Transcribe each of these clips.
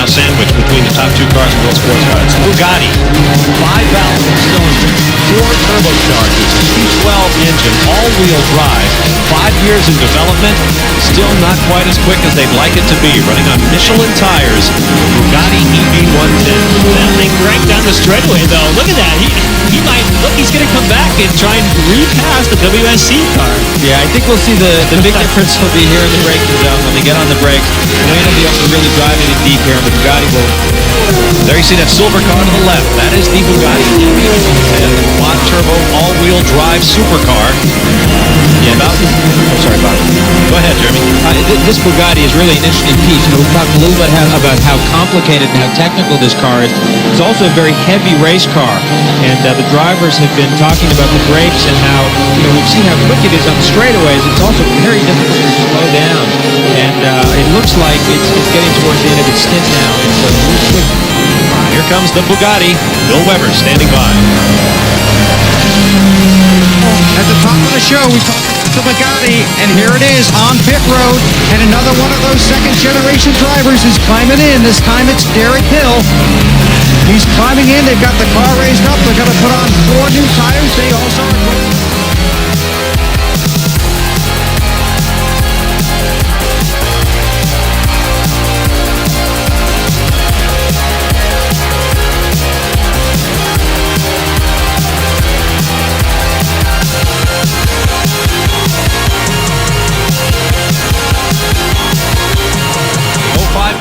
Now sandwiched between the top two cars in both sports cars. Bugatti, 5-valve cylinder, 4 turbochargers, T12 engine, all-wheel drive, 5 years in development, still not quite as quick as they'd like it to be. Running on Michelin tires, Bugatti EB110. That thing right down the straightaway, though. Look at that. He might look. He's going to come back and try and repass the WSC car. Yeah, I think we'll see the big difference will be here in the braking zone when they get on the brakes. They won't be able to really drive any deep here, but Bugatti will. There you see that silver car to the left. That is the Bugatti EB110 quad turbo all-wheel drive supercar. Yeah, sorry, Bob. Go ahead, Jeremy. This Bugatti is really an interesting piece. We'll talk a little bit about how complicated and how technical this car is. It's also a very heavy race car, and the drivers have been talking about the brakes and how, we've seen how quick it is on the straightaways. It's also very difficult to slow down, and it looks like it's getting towards the end of its stint now. It's a really quick. Here comes the Bugatti. Bill Weber standing by. At the top of the show, we talked about the Bugatti, and here it is on pit road, and another one of those second-generation drivers is climbing in. This time it's Derek Hill. He's climbing in. They've got the car raised up. They're going to put on 4 new tires. They also are...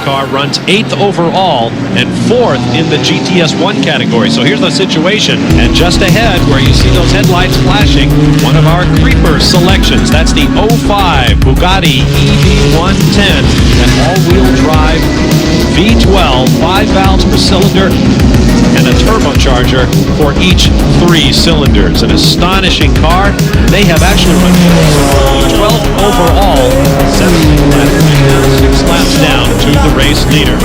Car runs 8th overall and 4th in the GTS1 category. So here's the situation. And just ahead, where you see those headlights flashing, one of our creeper selections. That's the 05 Bugatti EB110, an all-wheel drive V12, 5 valves per cylinder, and a turbocharger for each 3 cylinders. An astonishing car. They have actually run 12th overall, 7th lap right now, 6 laps down to the race leader.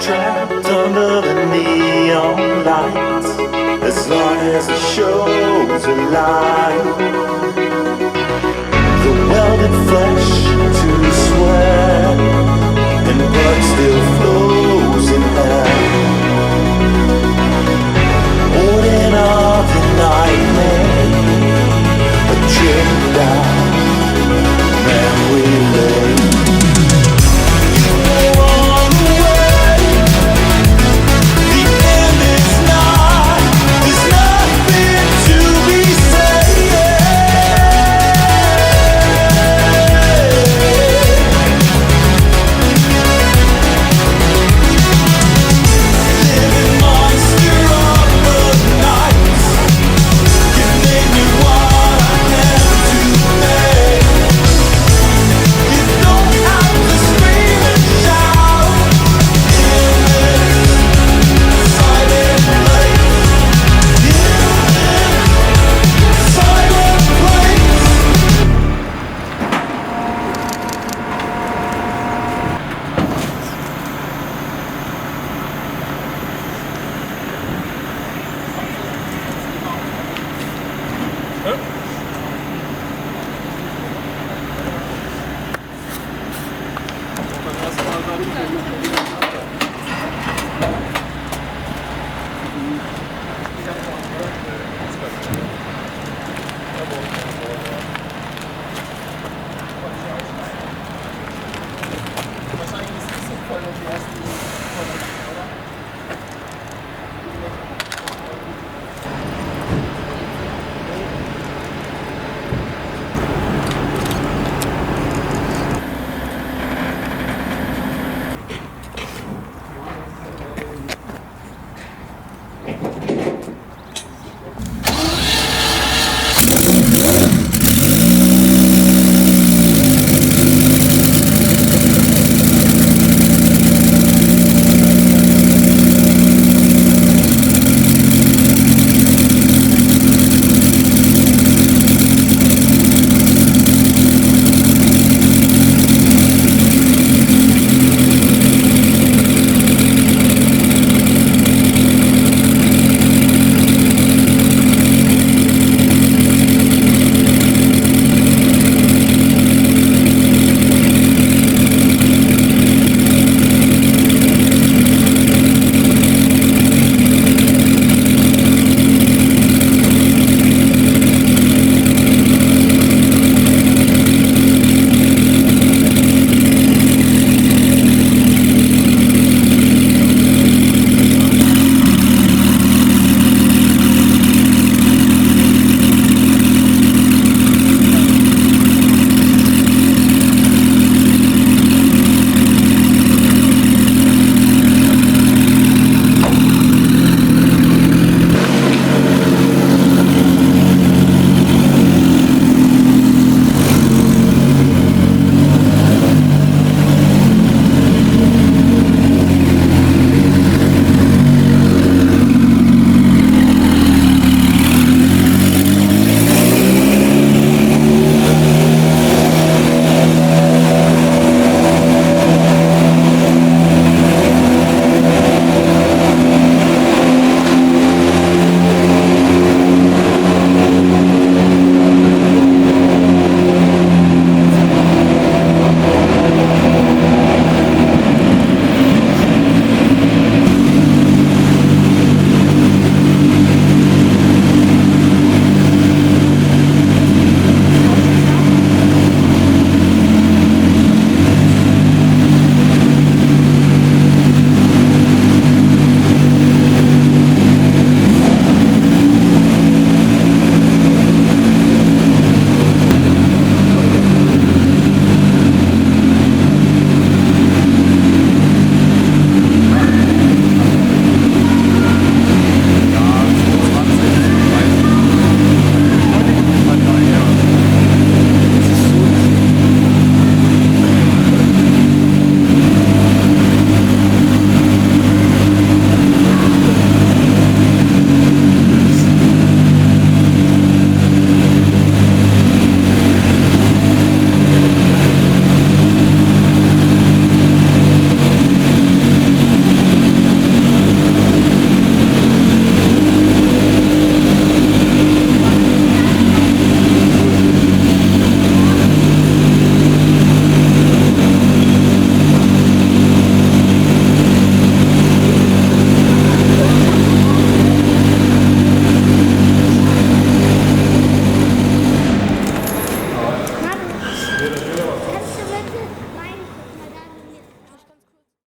Trapped under the neon lights, as long as the show's alive. The welded flesh to sweat, and blood still flows in air. Holding up the nightmare, a trip down memory lane.